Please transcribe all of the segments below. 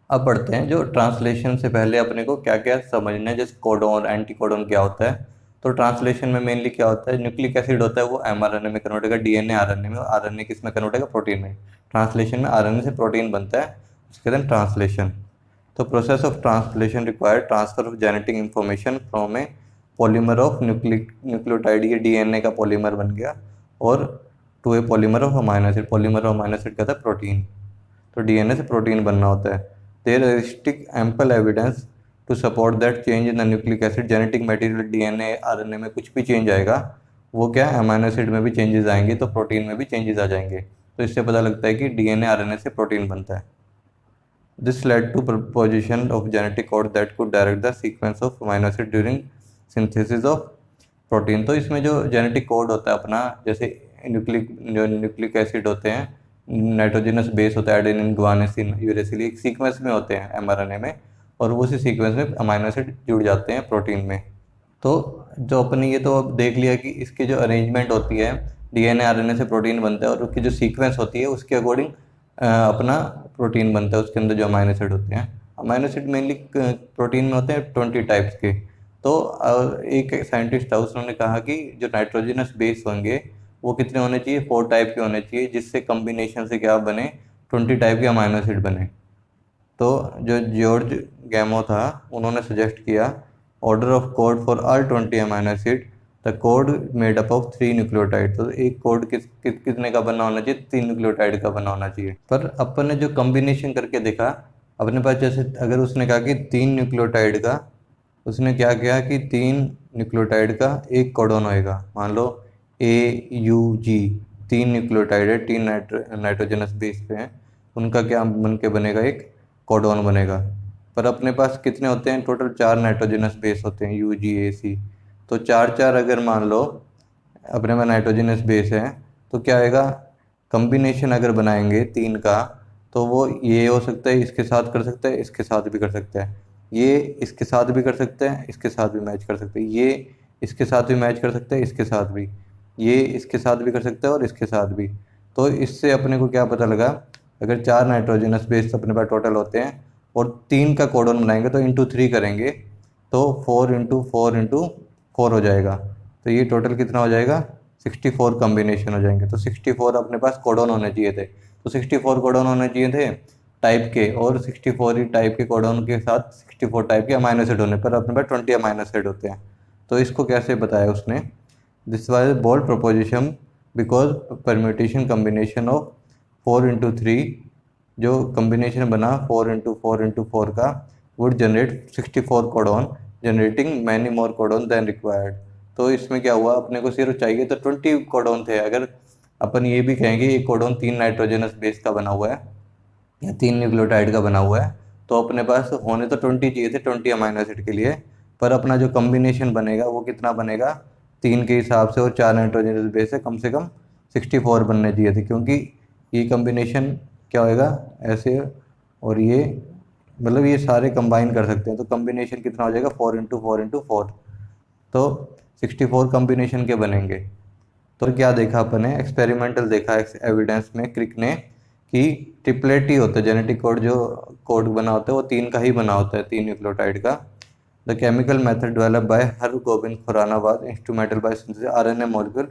अब पढ़ते हैं जो ट्रांसलेशन से पहले अपने को क्या क्या समझना है, जैसे कोडोन एंटी कोडोन क्या होता है। तो ट्रांसलेशन में मेनली क्या होता है, न्यूक्लिक एसिड होता है वो एमआरएनए में कन्वर्ट होगा, डीएनए आरएनए में, आरएनए किस में कन्वर्ट होगा, प्रोटीन में। ट्रांसलेशन में आरएनए से प्रोटीन बनता है, उसके बाद ट्रांसलेशन। तो process of translation require transfer of genetic information from a polymer of nucleotide, ये डीएनए का पॉलीमर बन गया, और to a polymer of amino acid. Polymer of amino acid क्या था, प्रोटीन। तो डीएनए से प्रोटीन बनना होता है। There stick ample evidence to support that change in the nucleic acid, genetic material DNA RNA में कुछ भी चेंज आएगा, वो क्या अमाइनो एसिड में भी चेंजेस आएंगे, तो प्रोटीन में भी चेंजेस आ जाएंगे। तो इससे पता लगता है कि डीएनए आरएनए से प्रोटीन बनता है। This led to proposition of genetic code that could direct the sequence of amino acid during synthesis of protein। तो इसमें जो जेनेटिक कोड होता है अपना, जैसे न्यूक्लिक एसिड होते हैं, नाइट्रोजनस बेस होता है एडेनिन ग्वानिसिन यूरेसिल, एक सीक्वेंस में होते हैं एमआरएनए में, और वो उसी सीक्वेंस में अमाइनो एसिड जुड़ जाते हैं प्रोटीन में। तो जो अपने ये तो अब देख लिया कि इसकी जो अरेंजमेंट होती है, डीएनए आरएनए से प्रोटीन बनता है, और उसकी जो सीक्वेंस होती है उसके अकॉर्डिंग अपना प्रोटीन बनता है। उसके अंदर जो अमाइनो एसिड होते हैं, अमाइनो एसिड मेनली प्रोटीन में होते हैं 20 टाइप्स के। तो एक साइंटिस्ट था, उसने कहा कि जो नाइट्रोजनस बेस होंगे वो कितने होने चाहिए, 4 टाइप के होने चाहिए, जिससे कम्बिनेशन से क्या बने, 20 टाइप के अमाइनो एसिड बने। तो जो जॉर्ज गैमो था, उन्होंने सजेस्ट किया order of code for all 20 amino acid, the code made up of 3 nucleotide. तो एक कोड कितने का बना होना चाहिए, 3 न्यूक्लियोटाइड का बना होना चाहिए। पर अपन ने जो कम्बिनेशन करके देखा, अपने पास जैसे अगर उसने कहा कि 3 न्यूक्लियोटाइड का, उसने क्या किया कि 3 न्यूक्लियोटाइड का एक कोडॉन होएगा। मान लो AUG, 3 न्यूक्लियोटाइड है, 3 नाइट्रोजनस बेस पे हैं, उनका क्या बन के बनेगा, एक कोडॉन बनेगा। पर अपने पास कितने होते हैं टोटल, 4 नाइट्रोजनस बेस होते हैं UGAC। तो 4 4 अगर मान लो अपने में नाइट्रोजनस बेस है, तो क्या आएगा, कम्बिनेशन अगर बनाएंगे 3 का, तो वो ये हो सकता है, इसके साथ कर सकता है, इसके साथ भी कर सकता है, ये इसके साथ भी कर सकते हैं, इसके साथ भी मैच कर सकते हैं, ये इसके साथ भी मैच कर सकते हैं, इसके साथ भी, ये इसके साथ भी कर सकते हैं, और इसके साथ भी। तो इससे अपने को क्या पता लगा, अगर 4 नाइट्रोजनस बेस अपने पास टोटल होते हैं, और 3 का कोडॉन बनाएंगे तो इंटू 3 करेंगे, तो 4 × 4 × 4 हो जाएगा। तो ये टोटल कितना हो जाएगा, 64 कम्बिनेशन हो जाएंगे। तो 64 अपने पास कोडॉन होने चाहिए थे। तो 64 कोडॉन होने चाहिए थे टाइप के, और 64 ही टाइप के कोडॉन के साथ 64 टाइप के अमाइनो एसिड होने पर अपने पास 20 अमाइनो एसिड होते हैं। तो इसको कैसे बताया उसने, this was bold proposition because permutation combination of 4 × 3, जो कम्बिनेशन बना 4 × 4 × 4 का, would generate 64 codon, generating many more codon than required. तो इसमें क्या हुआ, अपने को सिर्फ चाहिए तो 20 कोडॉन थे। अगर अपन ये भी कहेंगे एक कोडॉन 3 नाइट्रोजनस बेस का बना हुआ है, या 3 न्यूक्लियोटाइड का बना हुआ है, तो अपने पास होने तो 20 चाहिए थे, 20 अमाइनो एसिड के लिए। पर अपना जो कम्बिनेशन बनेगा वो कितना बनेगा, 3 के हिसाब से, और 4 नाइट्रोजनस बेस है, कम से कम 64 बनने चाहिए थे, क्योंकि ये कम्बिनेशन क्या होएगा ऐसे, और ये मतलब ये सारे कंबाइन कर सकते हैं, तो कम्बिनेशन कितना हो जाएगा, 4 × 4 × 4। तो 64 कम्बिनेशन के बनेंगे। तो क्या देखा अपन ने, एक्सपेरिमेंटल देखा एविडेंस में क्रिक ने, कि ट्रिपलेट ही होता है जेनेटिक कोड, जो कोड बना होता है वो 3 का ही बना होता है, 3 न्यूक्लियोटाइड का। The chemical method developed by Har Gobind Khorana was instrumental by synthesis RNA molecule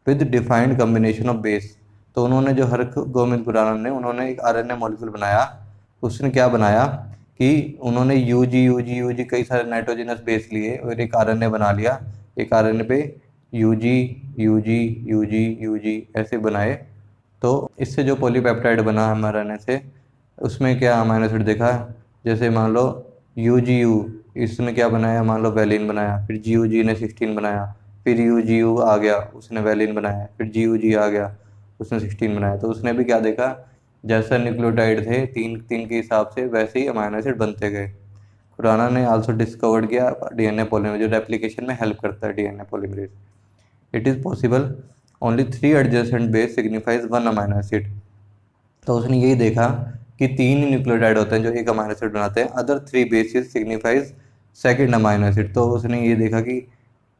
with defined combination of base. तो उन्होंने जो हर गोबिंद खुराना ने, उन्होंने एक आरएनए मॉलिक्यूल बनाया। उसने क्या बनाया कि उन्होंने यूजी यूजी यूजी कई सारे नाइट्रोजनस बेस लिए, और एक आरएनए बना लिया। एक आरएनए पे यूजी यूजी यूजी यूजी ऐसे बनाए। तो इससे जो पॉलीपेप्टाइड बना mRNA से, उसमें क्या अमाइनो एसिड देखा, जैसे मान लो UGU, इसने क्या बनाया, मान लो वैलिन बनाया, फिर GUG ने 16 बनाया, फिर UGU आ गया, उसने वैलिन बनाया, फिर GUG आ गया, उसने 16 बनाया। तो उसने भी क्या देखा, जैसा न्यूक्लियोटाइड थे 3 3 के हिसाब से, वैसे ही अमाइनो एसिड बनते गए। खुराना ने आल्सो डिस्कवर्ड किया डीएनए पॉलीमरेज, जो रेप्लिकेशन में हेल्प करता है DNA polymerase. It is possible only 3 adjacent base signifies 1 amino acid. तो उसने यही देखा कि 3 न्यूक्लियोटाइड होते हैं जो एक अमाइनो एसिड बनाते हैं, other 3 basis signifies second amino acid. तो उसने ये देखा कि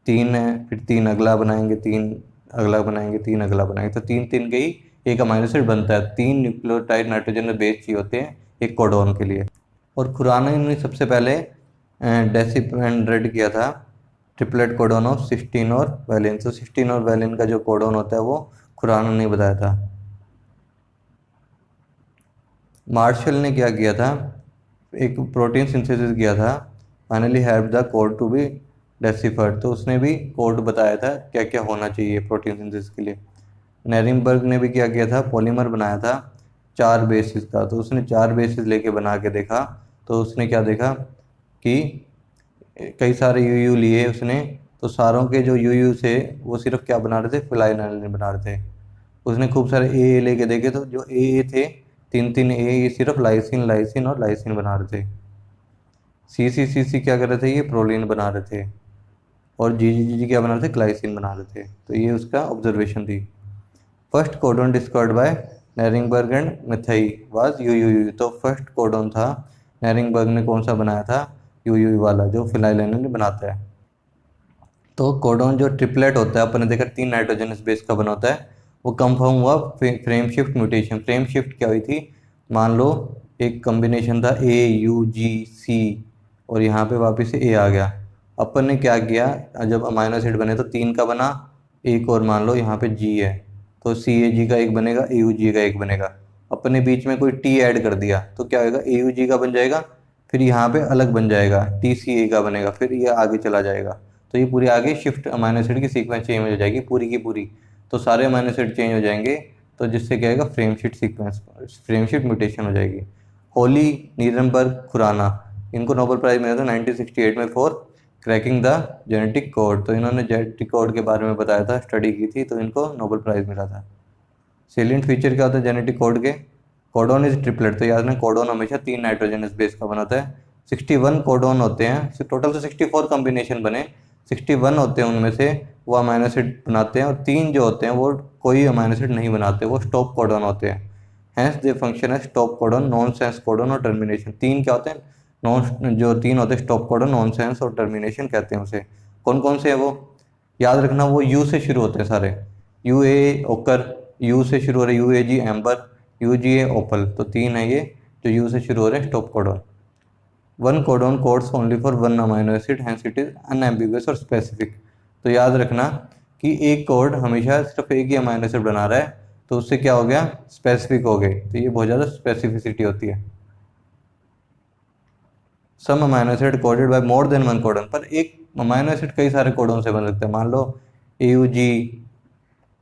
3 है, फिर 3 अगला बनाएंगे, 3 अगला बनाएंगे, 3 अगला बनाएंगे, तो 3 3 के ही एक अमाइनो एसिड बनता है। 3 न्यूक्लियोटाइड नाइट्रोजन बेस चाहिए होते हैं एक कोडॉन के लिए। और खुराना ने सबसे पहले डेसिपेंड्रेड किया था ट्रिपलेट कोडोन ऑफ सिस्टीन और वैलिन। तो सिस्टीन और वैलिन का जो कोडोन होता है वो खुराना ने बताया था। मार्शल ने क्या किया था, एक प्रोटीन सिंथेसिस किया था, finally have the code to be deciphered. तो उसने भी कोड बताया था क्या क्या होना चाहिए प्रोटीन सिंथेसिस के लिए। नेरिंगबर्ग ने भी क्या किया था, पॉलीमर बनाया था 4 बेसिस का। तो उसने 4 बेसिस लेके बना के देखा, तो उसने क्या देखा कि कई सारे यू लिए उसने, तो सारों के जो यू थे वो सिर्फ क्या बना रहे थे, फिनाइलएलानाइन बना रहे थे। उसने खूब सारे ए लेके देखे, तो जो ए थे 3 ये सिर्फ लाइसिन लाइसिन और लाइसिन बना रहे थे। सी क्या कर रहे थे, ये प्रोलीन बना रहे थे। और जी क्या बना रहे थे, ग्लाइसिन बना रहे थे। तो ये उसका ऑब्जर्वेशन थी। First codon discovered by Nirenberg and Matthaei was U. तो फर्स्ट कोडोन था, नेरिंगबर्ग ने कौन सा बनाया था, यू वाला जो फिनाइलएलानाइन बनाता है। तो कोडोन जो ट्रिपलेट होता है, अपने देखा 3 नाइट्रोजनस बेस का बना होता है, वो कंफर्म हुआ frame shift mutation. Frame shift क्या हुई थी, मान लो एक कॉम्बिनेशन था AUGC और यहाँ पे वापस से A आ गया। अपन ने क्या किया, जब अमाइनो एसिड बने तो 3 का बना, एक और मान लो यहाँ पे G है, तो CAG का एक बनेगा, AUG का एक बनेगा। अपन ने बीच में कोई T ऐड कर दिया तो क्या होगा, AUG का बन जाएगा, फिर यहाँ पे अलग बन जाएगा, TCA का बनेगा, फिर ये आगे चला जाएगा। तो ये पूरी आगे शिफ्ट अमाइनो एसिड की सीक्वेंस चेंज हो जाएगी पूरी की पूरी। तो सारे अमाइनो एसिड चेंज हो जाएंगे, तो जिससे क्या होगा, frame shift sequence, frame shift mutation हो जाएगी। होली, नीरनबर्ग, खुराना, इनको नोबेल प्राइज मिला था 1968 में for cracking the genetic code. तो इन्होंने जेनेटिक कोड के बारे में बताया था, स्टडी की थी, तो इनको नोबेल प्राइज मिला था। सेलिएंट फीचर क्या होता है जेनेटिक कोड के, कोडोन इज ट्रिपलेट। तो याद रखना कोडोन हमेशा 3 नाइट्रोजनस बेस का बनाता है। 61 कोडोन होते हैं टोटल, से 64 कॉम्बिनेशन बने, 61 होते हैं उनमें से वो अमाइनो एसिड बनाते हैं, और 3 जो होते हैं वो कोई अमाइनो एसिड नहीं बनाते, वो स्टॉप कोडोन होते हैं। हैंस दे फंक्शन है stop codon, non sense codon और टर्मिनेशन। 3 क्या होते हैं, नॉन जो 3 होते हैं स्टॉप कोडोन, नॉन सेंस और टर्मिनेशन कहते हैं उसे। कौन कौन से हैं वो, याद रखना वो यू से शुरू होते हैं सारे। UA ओकर, यू से शुरू हो रहे, UAG एम्बर, UGA ओपल। तो 3 है ये जो यू से शुरू हो रहे हैं stop codon. 1 codon codes only for 1 amino acid, hence it is unambiguous और स्पेसिफिक। तो याद रखना कि एक कोड हमेशा सिर्फ एक ही अमाइनो एसिड बना रहा है, तो उससे क्या हो गया, स्पेसिफिक हो गई। तो ये बहुत ज़्यादा स्पेसिफिसिटी होती है। Some amino acid coded by more than 1 codon, पर एक अमाइनो एसिड कई सारे कोडोन से बन सकता है। मान लो AUG,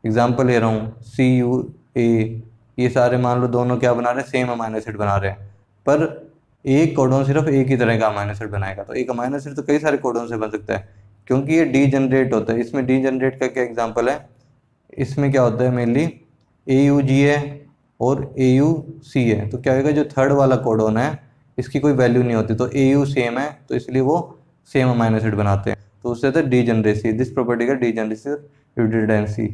एग्जाम्पल ले रहा हूँ, CUA, ये सारे मान लो दोनों क्या बना रहे हैं, सेम अमाइनो एसिड बना रहे हैं, पर एक कोडोन सिर्फ एक ही तरह का अमाइनो एसिड बनाएगा। तो एक अमाइनो एसिड तो कई सारे कोडोन से बन सकता है, क्योंकि ये डीजनरेट होता है। इसमें डीजनरेट का क्या एग्जाम्पल है, इसमें क्या होता है, मेनली AUG है और AUC है। तो क्या होगा, जो थर्ड वाला कोडोन है इसकी कोई वैल्यू नहीं होती, तो AU सेम है, तो इसलिए वो सेम अमाइनो एसिड बनाते हैं, तो उससे तो डीजनरेसी, दिस प्रॉपर्टी का degeneracy redundancy.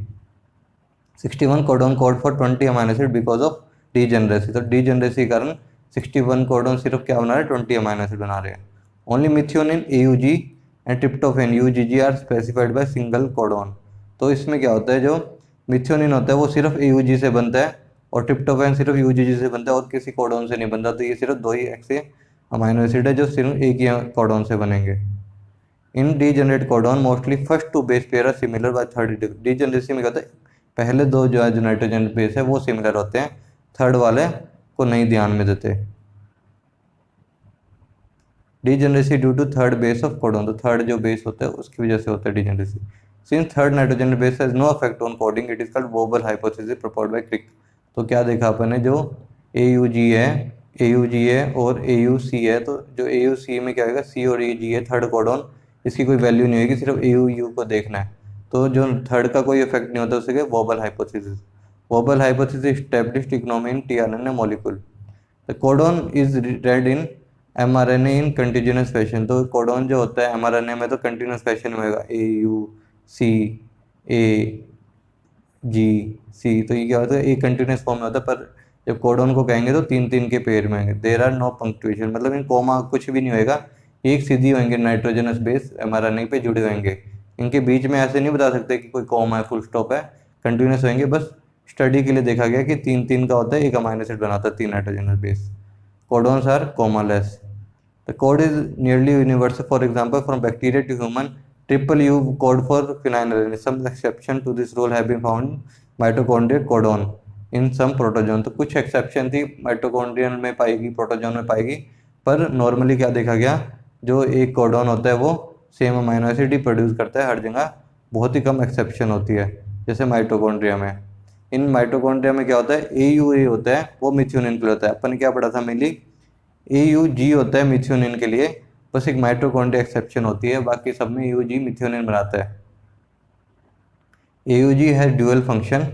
61 codon code for 20 amino acid because of degeneracy. तो डीजनरेसी के कारण 61 कोडोन सिर्फ क्या बना रहे हैं, 20 अमाइनो एसिड बना रहे हैं। Only methionine, AUG and tryptophan, UGG are specified by single codon. तो इसमें क्या होता है, जो मिथियोनिन होता है वो सिर्फ AUG से बनता है, और ट्रिप्टोफैन सिर्फ UGG से बनता है, और किसी कोडोन से नहीं बनता। तो ये सिर्फ 2 ही ऐसे अमाइनो एसिड है जो सिर्फ एक ही कोडोन से बनेंगे। In degenerate codon mostly first 2 base pair are similar by third. Degeneracy में क्या होता है, पहले 2 जो है जो नाइट्रोजन बेस है वो सिमिलर होते हैं, थर्ड वाले को नहीं ध्यान में देते। Degeneracy due to third base of codon, तो थर्ड जो बेस होता है उसकी वजह से होता है degeneracy. Since third nitrogen base has no effect on coding, it is called wobble hypothesis proposed by Crick. तो क्या देखा अपन ने, जो AUG है और AUC है, तो जो AUC में क्या होगा, C और AG है थर्ड कोडोन, इसकी कोई वैल्यू नहीं होगी, सिर्फ AU को देखना है। तो जो थर्ड का कोई इफेक्ट नहीं होता, उसे wobble hypothesis. Wobble hypothesis established economy in tRNA molecule. The codon is red in mRNA in continuous fashion. तो कोडोन जो होता है mRNA में तो कंटिन्यूस फैशन में होगा, AUCAGC। तो ये क्या होता है, एक कंटिन्यूस फॉर्म में होता है, पर जब कोडोन को कहेंगे तो 3 के पेयर में होंगे। देर आर नो पंक्चुएशन, मतलब इन कोमा कुछ भी नहीं होएगा, एक सीधी होंगे, नाइट्रोजनस बेस mRNA पे जुड़े होंगे। इनके बीच में ऐसे नहीं बता सकते कि कोई कोमा है, फुल स्टॉप है, कंटिन्यूस होंगे। बस स्टडी के लिए देखा गया कि 3 का होता है, एक अमाइनो एसिड बनाता है 3 nitrogenous base. Codons are commaless. The code is nearly universal, for example from bacteria to human, triple U code for phenyl, some exception to this rule have been found mitochondrial codon in some protozoan. तो कुछ exception थी mitochondrial में पाएगी, protozoan में पाएगी, पर normally क्या देखा गया, जो एक कोडोन होता है वो सेम अमाइनो एसिड ही प्रोड्यूस करता है हर जगह, बहुत ही कम एक्सेप्शन होती है जैसे माइटोकॉन्ड्रिया में। इन माइटोकॉन्ड्रिया में क्या होता है, AUA होता है, वो मिथ्योनिन के लिए होता है। अपन ने क्या पढ़ा था, मेनली AUG होता है मिथ्योनिन के लिए, बस एक माइटोकॉन्ड्रिया एक्सेप्शन होती है, बाकी सब में AUG मिथ्योनिन बनाता है। AUG है ड्यूअल फंक्शन।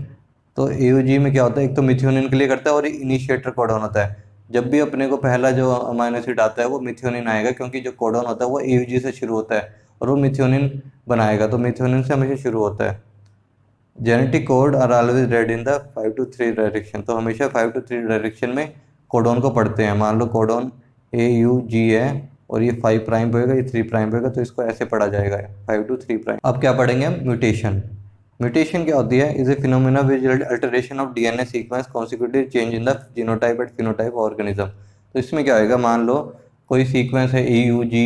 तो AUG में क्या होता है, एक तो मिथ्योनिन के लिए करता है और इनिशिएटर कोडॉन होता है। जब भी अपने को पहला जो अमाइनो एसिड आता है वो मिथ्योनिन आएगा, क्योंकि जो कोडॉन होता है वो AUG से शुरू होता है और वो मिथ्योनिन बनाएगा, तो मिथ्योनिन से हमेशा शुरू होता है। Genetic code are always read in the 5 to 3 direction, तो हमेशा 5 to 3 डायरेक्शन में कोडॉन को पढ़ते हैं। मान लो कोडॉन AUG है और ये 5 प्राइम पे होगा, ये 3 प्राइम पे होगा, तो इसको ऐसे पढ़ा जाएगा 5 to 3 प्राइम। अब क्या पढ़ेंगे हम, म्यूटेशन। म्यूटेशन क्या होती है, is a phenomena which alteration of DNA sequence consecutive change in the genotype and phenotype organism. तो इसमें क्या होएगा, मान लो कोई सीक्वेंस है AUG,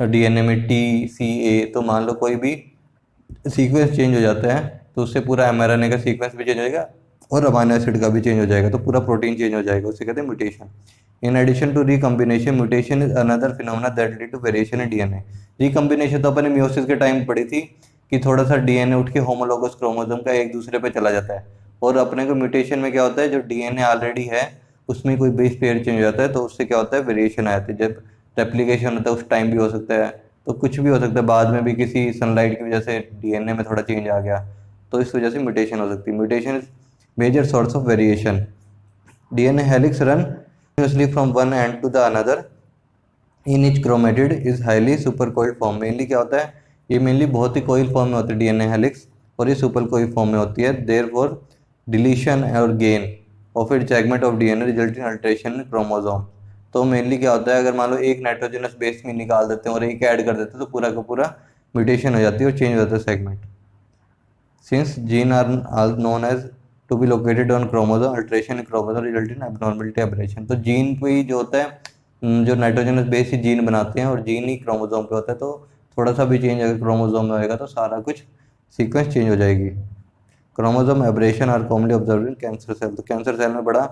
DNA में TCA, तो मान लो कोई भी सीक्वेंस चेंज हो जाता है तो उससे पूरा mRNA का सीक्वेंस भी चेंज हो जाएगा और अमाइनो एसिड का भी चेंज हो जाएगा, तो पूरा प्रोटीन चेंज हो जाएगा, उसे कहते हैं mutation. In addition to recombination, mutation is another phenomena that lead to variation in DNA। Recombination तो अपन ने मियोसिस के टाइम पढ़ी थी कि थोड़ा सा DNA उठ के होमोलोगस क्रोमोसोम का एक दूसरे पे चला जाता है, और अपने को म्यूटेशन में क्या होता है, जो DNA ऑलरेडी है उसमें कोई बेस पेयर चेंज हो जाता है, तो उससे क्या होता है, वेरिएशन आ जाती है। जब रेप्लिकेशन होता है उस टाइम भी हो सकता है, तो कुछ भी हो सकता है, बाद में भी किसी सनलाइट की वजह से DNA में थोड़ा चेंज आ गया, तो इस वजह से म्यूटेशन हो सकती है। Mutation is major source of variation. DNA helix run continuously from one end to the another in each chromatid is highly supercoiled form। Mainly क्या होता है, ये मेनली बहुत ही कोइल फॉर्म में होती है DNA हेलिक्स, और ये सुपर कोइल फॉर्म में होती है। देयरफॉर डिलीशन और gain of it segment of DNA result in alteration in chromosome. तो मेनली क्या होता है, अगर मान लो एक नाइट्रोजनस बेस में निकाल देते हैं और एक ऐड कर देते हैं, तो पूरा का पूरा म्यूटेशन हो जाती है और चेंज हो जाता है segment. Since gene are known as to be located on chromosome, alteration in chromosome result in abnormality aberration. तो जीन पे ही जो होता है, जो नाइट्रोजनस बेस ही जीन बनाते हैं और जीन ही क्रोमोसोम पे होता है, तो थोड़ा सा भी चेंज अगर क्रोमोसोम में होएगा तो सारा कुछ सीक्वेंस चेंज हो जाएगी। Chromosome aberration are commonly observe in cancer cell. तो कैंसर सेल में बड़ा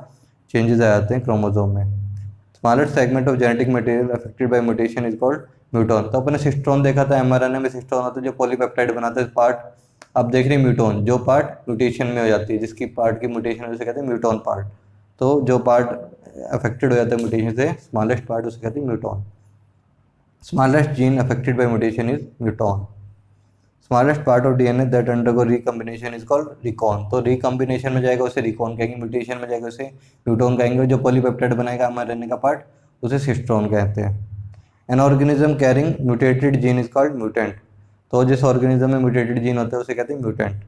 चेंजेस आ जाते हैं क्रोमोसोम में। Smallest segment of genetic material affected by mutation is called muton. तो अपने सिस्ट्रॉन देखा था, mRNA में सिस्ट्रॉन होता है जो पॉलीपेप्टाइड बनाता है पार्ट। अब देख रहे हैं म्यूटोन, जो पार्ट म्यूटेशन में हो जाती है, जिसकी पार्ट की म्यूटेशन है उसे कहते हैं म्यूटोन पार्ट। तो जो पार्ट अफेक्टेड हो जाता है म्यूटेशन से, स्मॉलेस्ट पार्ट, उसे कहते हैं म्यूटोन। Smallest gene affected by mutation is म्यूटोन। Smallest part of DNA that undergo recombination is called recon. तो रिकम्बिनेशन में जाएगा उसे रिकॉन कहेंगे, म्यूटेशन में जाएगा उसे म्यूटोन कहेंगे, जो पॉलीपेप्टाइड बनाएगा mRNA का पार्ट उसे सिस्ट्रोन कहते हैं। An organism carrying mutated gene is called mutant. तो जिस ऑर्गेनिज्म में म्यूटेटेड जीन होते हैं उसे कहते हैं म्यूटेंट।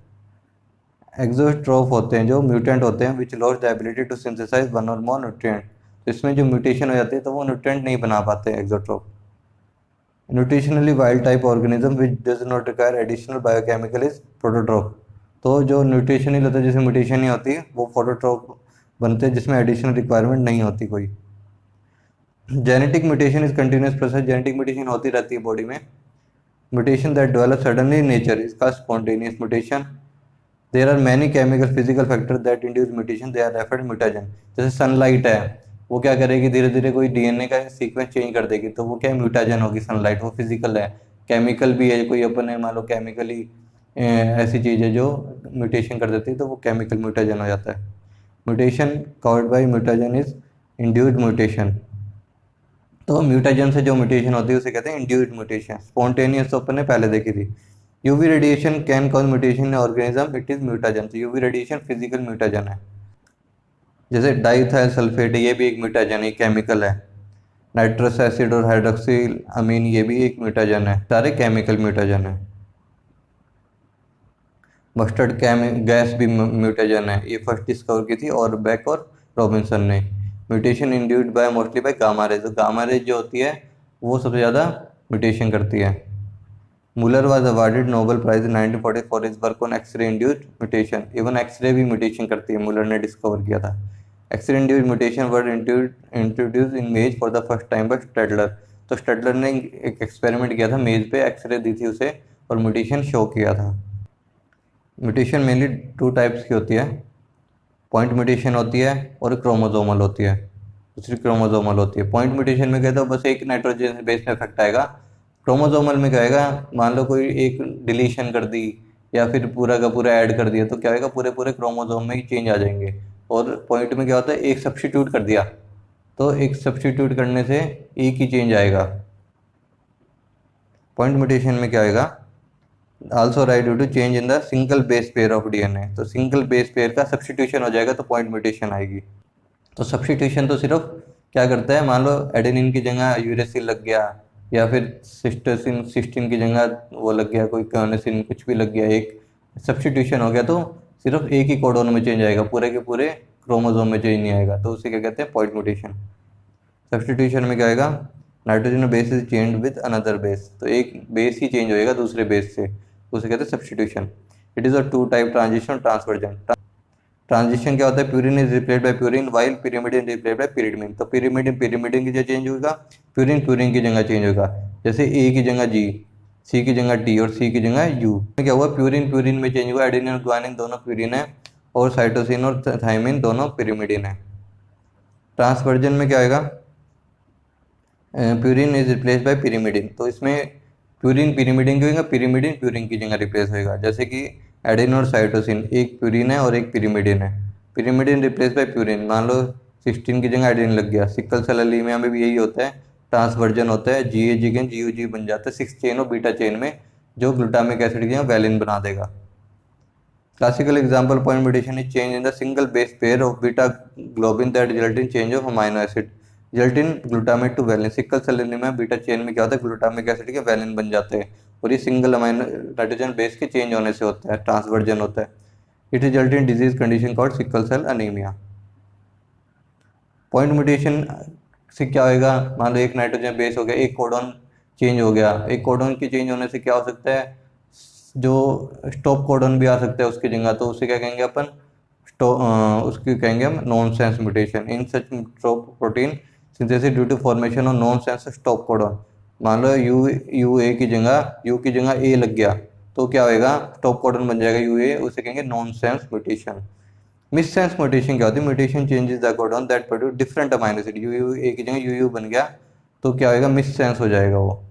एक्सोट्रोफ होते हैं जो म्यूटेंट होते हैं, which loss the ability to synthesize one और मोर न्यूट्रिएंट। तो इसमें जो म्यूटेशन हो जाती है तो वो न्यूट्रिएंट नहीं बना पाते auxotroph. Nutritionally wild type organism which does not require additional biochemical is prototroph. तो जो न्यूट्रिशनल होता है, जिसमें म्यूटेशन नहीं होती, वो फोटोट्रोफ बनते हैं जिसमें एडिशनल रिक्वायरमेंट नहीं होती कोई। Genetic mutation is continuous process. Genetic mutation होती रहती है बॉडी में। Mutation that develop suddenly in nature is called spontaneous mutation. There are many chemical physical factor that induce mutation, they are referred mutagen. जैसे sunlight है, वो क्या करेगी, धीरे धीरे कोई DNA का सीक्वेंस चेंज कर देगी, तो वो क्या म्यूटाजन होगी। सनलाइट वो फिजिकल है, केमिकल भी है, कोई अपन ने मान लो केमिकली ऐसी चीज़ है जो म्यूटेशन कर देती है, तो वो केमिकल म्यूटाजन हो जाता है। Mutation covered by mutagen is induced mutation. तो म्यूटाजन से जो म्यूटेशन होती है उसे कहते हैं इंड्यूस्ड म्यूटेशन। स्पॉन्टेनियस तो अपन ने पहले देखी थी। UV radiation can cause mutation in organism, it is mutagen. तो यूवी रेडिएशन फिजिकल म्यूटाजन है। जैसे डाइथाइल सल्फेट, ये भी एक म्यूटाजन है, केमिकल है। नाइट्रस एसिड और हाइड्रोक्सिल अमीन, ये भी एक म्यूटाजन है, सारे केमिकल म्यूटाजन है। मस्टर्ड गैस भी म्यूटाजन है, ये फर्स्ट डिस्कवर की थी और बैक और रॉबिन्सन ने। Mutation induced by mostly by gamma rays. तो गामा रेज जो होती है वो सबसे ज़्यादा म्यूटेशन करती है। Muller was awarded Nobel prize in 1940 for his work on X-ray induced mutation. Even X-ray भी म्यूटेशन करती है, मुलर ने डिस्कवर किया था। Accident due mutation were introduce in maize for the first time by Stadler. तो Stadler ने एक experiment किया था, मेज पे एक्सरे दी थी उसे और म्यूटेशन शो किया था। म्यूटेशन मेनली टू टाइप्स की होती है, पॉइंट म्यूटेशन होती है और क्रोमोसोमल होती है, दूसरी क्रोमोसोमल होती है। पॉइंट म्यूटेशन में कहते हो बस एक नाइट्रोजन बेस में इफेक्ट आएगा। क्रोमोसोमल में क्या आएगा, मान लो कोई एक डिलीशन कर दी या फिर पूरा का पूरा ऐड कर दिया तो क्या होगा, पूरे पूरे क्रोमोसोम में ही चेंज आ जाएंगे। और पॉइंट में क्या होता है, एक सब्स्टिट्यूट कर दिया तो एक सब्स्टिट्यूट करने से एक ही चेंज आएगा। पॉइंट म्यूटेशन में क्या आएगा, also right due to change in the single base pair of DNA. तो सिंगल बेस पेयर का सब्स्टिट्यूशन हो जाएगा तो पॉइंट म्यूटेशन आएगी। तो सब्स्टिट्यूशन तो सिर्फ क्या करता है, मान लो एडेनिन की जगह यूरेसिल लग गया या फिर सिस्टीन की जगह वो लग गया, कोई कार्निसिन कुछ भी लग गया, एक सब्स्टिट्यूशन हो गया तो सिर्फ एक ही कोडोन में चेंज आएगा, पूरे के पूरे क्रोमोसोम में चेंज नहीं आएगा, तो उसे क्या कहते हैं, पॉइंट म्यूटेशन। सब्स्टिट्यूशन में क्या आएगा, nitrogen base is change with another base, तो एक बेस ही चेंज होएगा दूसरे बेस से, उसे कहते हैं substitution. It is a two type transition transversion. Transition क्या होता है, purine is replaced by purine while pyrimidine replaced by pyrimidine। तो pyrimidine की जगह चेंज होगा, प्यूरिन की जगह चेंज होगा। जैसे ए की जगह जी, सी की जगह टी और सी की जगह यू। क्या हुआ, प्यूरिन में चेंज हुआ, एडेनिन और ग्वानिन दोनों प्यूरिन है और साइटोसिन और थाइमिन दोनों pyrimidine है। ट्रांसवर्जन में क्या आएगा, purine is replace by pyrimidine। तो इसमें प्यूरिन pyrimidine की होगा, प्यूरिन की जगह रिप्लेस होगा। जैसे कि एडेनिन और साइटोसिन, एक प्यूरिन है और एक pyrimidine है, pyrimidine रिप्लेस बाय प्यूरिन। मान लो सिस्टीन की जगह एडेनिन लग गया। सिकल सेल एनीमिया में भी यही होता है, ट्रांसवर्जन होता है, GUG बन जाता है 6 चेन और बीटा चेन में, जो ग्लूटामिक एसिड की जगह वैलिन बना देगा। Classical example point mutation is change in the single base pair of beta globin that result in change of amino acid result in glutamate to valine. Sickle cell anaemia में beta chain में क्या होता है, glutamic acid के valine बन जाते हैं और ये सिंगल अमाइनो नाइट्रोजन बेस के चेंज होने से होता है, ट्रांसवर्जन होता है। It result in disease condition called sickle cell anaemia. Point mutation से क्या होगा, मान लो एक नाइट्रोजन बेस हो गया, एक कोडॉन चेंज हो गया। एक कोडॉन के चेंज होने से क्या हो सकता है, जो स्टॉप कोडॉन भी आ सकता है उसकी जगह, तो उसे क्या कहेंगे अपन, उसकी कहेंगे हम nonsense mutation. In such protein synthesis due to formation of nonsense stop codon. मान लो यू ए की जगह ए लग गया तो क्या होएगा, स्टॉप कोडॉन बन जाएगा यू ए, उसे कहेंगे nonsense mutation. Missense mutation क्या होती है, mutation changes the codon that produce different amino acid. U A की जगह यू बन गया तो क्या होएगा, मिस सेंस हो जाएगा वो।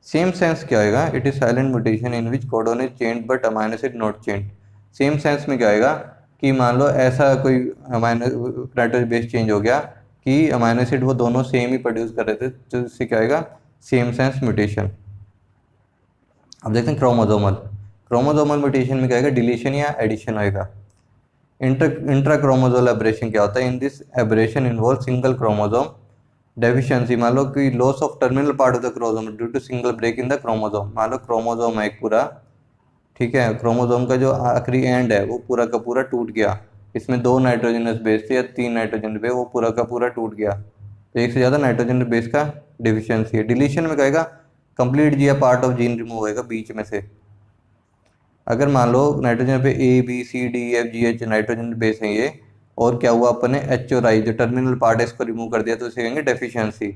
सेम सेंस क्या आएगा, it is silent mutation in which codon is changed but amino acid not changed. Same sense में क्या आएगा कि मान लो ऐसा कोई अमाइनो नाइट्रोजन बेस चेंज हो गया कि अमाइनो एसिड वो दोनों सेम ही प्रोड्यूस कर रहे थे, तो इससे क्या आएगा, सेम सेंस म्यूटेशन। अब देखते हैं क्रोमोसोमल म्यूटेशन में क्या आएगा, डिलीशन या एडिशन होएगा। इंट्रा क्रोमोसोमल एब्रेशन क्या होता है, in this aberration involve single chromosome deficiency. मान लो कि loss of terminal part of the chromosome due to single break in the chromosome. मान लो क्रोमोसोम है एक पूरा, ठीक है, क्रोमोसोम का जो आखिरी एंड है वो पूरा का पूरा टूट गया, इसमें 2 नाइट्रोजनस बेस थे या 3 नाइट्रोजन बेस, वो पूरा का पूरा टूट गया, तो एक से ज़्यादा नाइट्रोजन बेस का डिफिशियंसी है। डिलीशन में कहेगा कंप्लीट जी पार्ट ऑफ जीन रिमूव होएगा बीच में से। अगर मान लो नाइट्रोजन पे ABCDEFGH नाइट्रोजन बेस है ये, और क्या हुआ अपन ने H और I जो टर्मिनल पार्ट है इसको रिमूव कर दिया, तो इसे कहेंगे डेफिशिएंसी।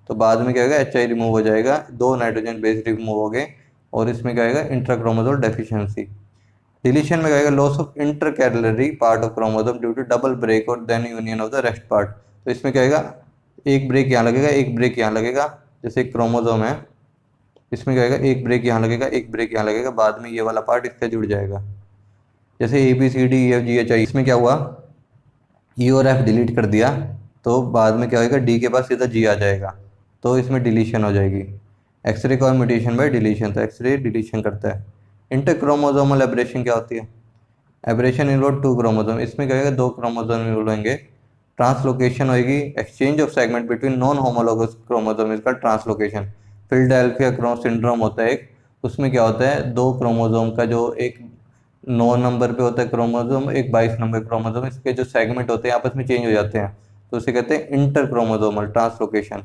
तो बाद में क्या होगा, HI रिमूव हो जाएगा, 2 नाइट्रोजन बेस रिमूव हो गए और इसमें क्या आएगा, इंट्राक्रोमोसोमल डेफिशिएंसी। डिलीशन में क्या आएगा, loss of intercalary part of chromosome due to double break और then union of the rest part. तो इसमें क्या आएगा, एक ब्रेक यहाँ लगेगा, एक ब्रेक यहाँ लगेगा, जैसे एक क्रोमोसोम है इसमें क्या आएगा, एक ब्रेक यहाँ लगेगा, एक ब्रेक यहाँ लगेगा, बाद में ये वाला पार्ट इससे जुड़ जाएगा। जैसे ABCDEFGHI, इसमें क्या हुआ, E और F डिलीट कर दिया तो बाद में क्या होगा, D के पास सीधा G आ जाएगा, तो इसमें डिलीशन हो जाएगी। एक्सरे का म्यूटेशन बाय डिलीशन, तो एक्सरे डिलीशन करता है। इंटरक्रोमोसोमल एब्रेशन क्या होती है, एब्रेशन इन्वॉल्व 2 क्रोमोसोम, इसमें क्या होगा, 2 क्रोमोसोम इन्वॉल्व होंगे। ट्रांसलोकेशन होगी, exchange of segment between non homologous chromosome, इसका ट्रांसलोकेशन। फिलाडेल्फिया क्रॉस सिंड्रोम होता है एक, उसमें क्या होता है, 2 क्रोमोसोम का जो एक 9 नंबर पे होता है क्रोमोसोम, एक 22 नंबर क्रोमोसोम, इसके जो सेगमेंट होते हैं आपस में चेंज हो जाते हैं, तो उसे कहते हैं inter chromosomal translocation.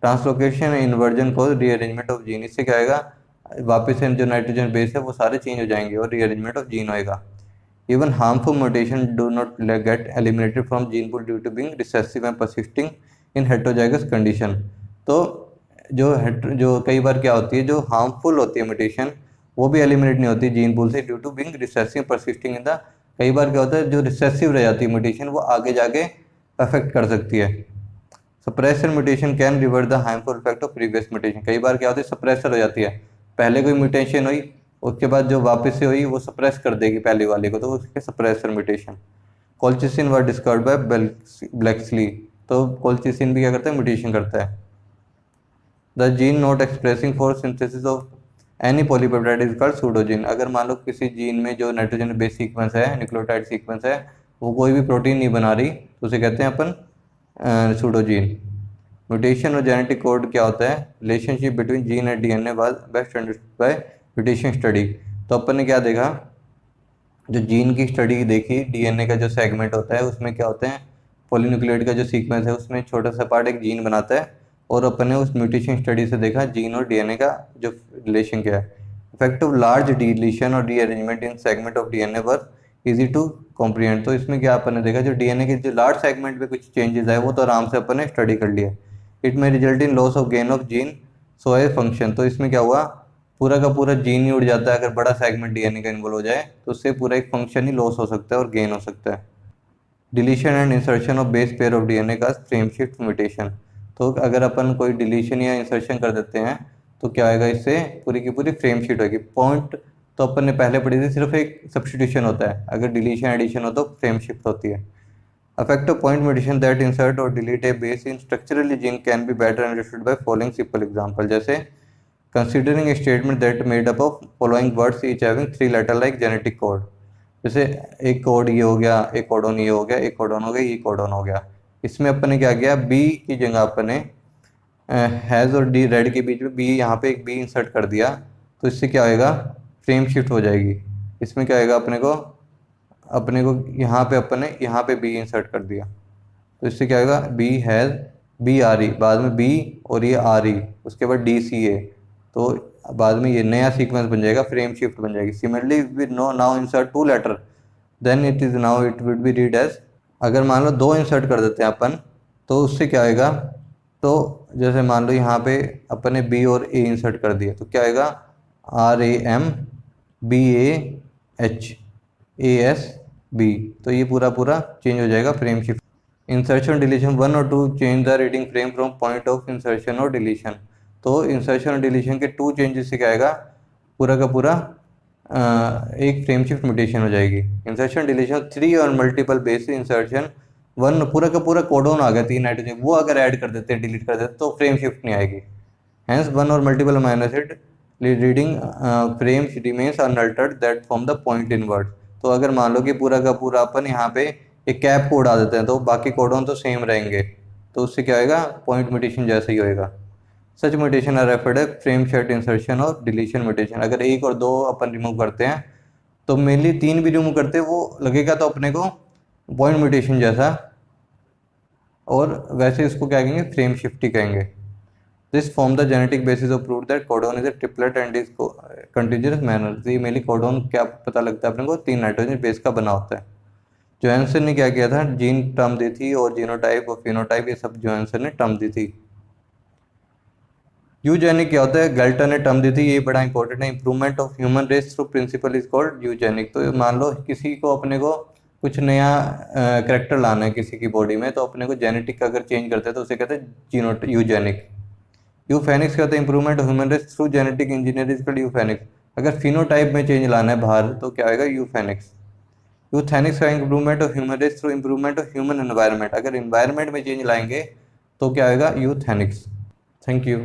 Translocation inversion को रीअरेंजमेंट ऑफ जीन, इससे क्या आएगा, वापस से जो नाइट्रोजन बेस है वो सारे चेंज हो जाएंगे और रीअरेंजमेंट ऑफ जीन होएगा। Even harmful mutation do not get eliminated from gene pool due to being recessive and persisting in heterozygous condition. तो जो कई बार क्या होती है, जो हार्मफुल होती है म्यूटेशन वो भी एलिमिनेट नहीं होती जीन पूल से due to being recessive persisting in the, कई बार क्या होता है जो रिसेसिव रह जाती है म्यूटेशन वो आगे जाके अफेक्ट कर सकती है। Suppressor mutation can revert the harmful effect of previous mutation. कई बार क्या होता है सप्रेसर हो जाती है, पहले कोई म्यूटेशन हुई उसके बाद जो वापस से हुई वो सप्रेस कर देगी पहले वाले को, तो उसके suppressor mutation. Colchicine were discovered by Blakeslee. तो कोल्चिसिन भी क्या करता है, म्यूटेशन करता है। The gene not expressing for synthesis of any polypeptide is called pseudogene. अगर मान लो किसी जीन में जो नाइट्रोजन बेस सीक्वेंस है, न्यूक्लियोटाइड सीक्वेंस है, वो कोई भी प्रोटीन नहीं बना रही तो उसे कहते हैं अपन सूडोजीन। म्यूटेशन और जेनेटिक कोड क्या होता है, relationship between gene and DNA was best understood by mutation study. तो अपन ने क्या देखा, जो जीन की स्टडी देखी, डीएनए का जो सेगमेंट होता है उसमें क्या होते हैं, पॉलीन्यूक्लियोटाइड का जो सीक्वेंस है उसमें छोटा सा पार्ट एक जीन बनाता है, और अपन ने उस म्यूटेशन स्टडी से देखा जीन और डीएनए का जो रिलेशन क्या है। इफेक्ट ऑफ लार्ज डिलीशन और rearrangement in segment of DNA were easy to comprehend. तो इसमें क्या अपन ने देखा, जो डीएनए के जो लार्ज सेगमेंट में कुछ चेंजेस आए वो तो आराम से अपन ने स्टडी कर लिया। इट में result in loss of gain of gene so a function. तो इसमें क्या हुआ, पूरा का पूरा जीन ही उड़ जाता है अगर बड़ा सेगमेंट डीएनए का इन्वॉल्व हो जाए, तो उससे पूरा एक फंक्शन ही लॉस हो सकता है और गेन हो सकता है। Deletion and insertion of base pair of DNA का फ्रेम शिफ्ट म्यूटेशन। तो अगर अपन कोई डिलीशन या इंसर्शन कर देते हैं तो क्या होगा, इससे पूरी की पूरी फ्रेम शीट होगी। पॉइंट तो अपन ने पहले पढ़ी थी, सिर्फ एक सब्स्टिट्यूशन होता है, अगर डिलीशन एडिशन हो तो फ्रेम शिफ्ट होती है। Affect of point mutation that insert और delete a base in structurally gene can be better understood by following simple example. जैसे considering a statement that made up of following words each having 3 letter like genetic code. जैसे एक code ये हो गया, एक codon ये हो गया, एक कोडोन हो गया, ये कोडोन हो गया। इसमें अपन ने क्या किया, बी की जगह अपन ने हैज़ और डी रेड के बीच में बी, यहाँ पे एक बी इंसर्ट कर दिया, तो इससे क्या होएगा, फ्रेम शिफ्ट हो जाएगी। इसमें क्या होएगा, अपने को यहाँ पे अपन ने यहाँ पे बी इंसर्ट कर दिया, तो इससे क्या होगा, B has B R E, बाद में बी और ये आर ई, उसके बाद डी सी ए, तो बाद में ये नया सीक्वेंस बन जाएगा, फ्रेम शिफ्ट बन जाएगी। Similarly with no now insert 2 letter then it is now it will be read as. अगर मान लो 2 इंसर्ट कर देते हैं अपन, तो उससे क्या होएगा, तो जैसे मान लो यहाँ पे अपन ने बी और ए इंसर्ट कर दिया, तो क्या होएगा, R A M B A H A S B, तो ये पूरा चेंज हो जाएगा, फ्रेम शिफ्ट। इंसर्शन डिलीशन 1 और 2 change the reading frame from point of insertion और डिलीशन। तो इंसर्शन और डिलीशन के 2 चेंजेस से क्या आएगा, पूरा का पूरा एक फ्रेम शिफ्ट म्यूटेशन हो जाएगी। इंसर्शन डिलीशन 3 और मल्टीपल बेस इंसर्शन 1 पूरा का पूरा कोडोन आ गया 3 नाइट्रोजन, वो अगर ऐड कर देते हैं, डिलीट कर देते हैं, तो फ्रेम शिफ्ट नहीं आएगी। हैंस 1 और multiple amino acid reading frame remains unaltered that from the point inward. तो अगर मान लो कि पूरा का पूरा अपन यहाँ पे एक कैप को उड़ा देते हैं, तो बाकी कोडोन तो सेम रहेंगे, तो उससे क्या होएगा, पॉइंट म्यूटेशन जैसा ही होएगा। Such mutation are referred as frame shift insertion और डिलीशन म्यूटेशन। अगर 1 और 2 अपन रिमूव करते हैं, तो मेनली 3 भी रिमूव करते हैं, वो लगेगा तो अपने को पॉइंट म्यूटेशन जैसा, और वैसे इसको क्या कहेंगे, फ्रेम शिफ्ट ही कहेंगे। This form the genetic basis of prove that codon is a triplet and is continuous manner. ये मेनली कोडोन क्या पता लगता है अपने को, 3 नाइट्रोजन बेस का बना होता है। जोहानसन ने क्या किया था, जीन टर्म दी थी, और जीनोटाइप और फिनोटाइप ये सब जोहानसन ने टर्म दी थी। यूजेनिक क्या होता है, गैल्टन ने टर्म दी थी, ये बड़ा इंपॉर्टेंट है। Improvement of human race through principle is called eugenic. तो मान लो किसी को अपने को कुछ नया करेक्टर लाना है किसी की बॉडी में, तो अपने को जेनेटिक अगर चेंज करते हैं तो उसे कहते हैं यूजेनिक। यूफेनिक्स कहते हैं improvement of human race through genetic engineering is called euphenics. अगर फिनोटाइप में चेंज लाना है बाहर, तो क्या होगा, यूफेनिक्स। यूथेनिक्स का improvement of human race through improvement of human environment. अगर एनवायरनमेंट में चेंज लाएंगे तो क्या होगा, यूथेनिक्स। Thank you.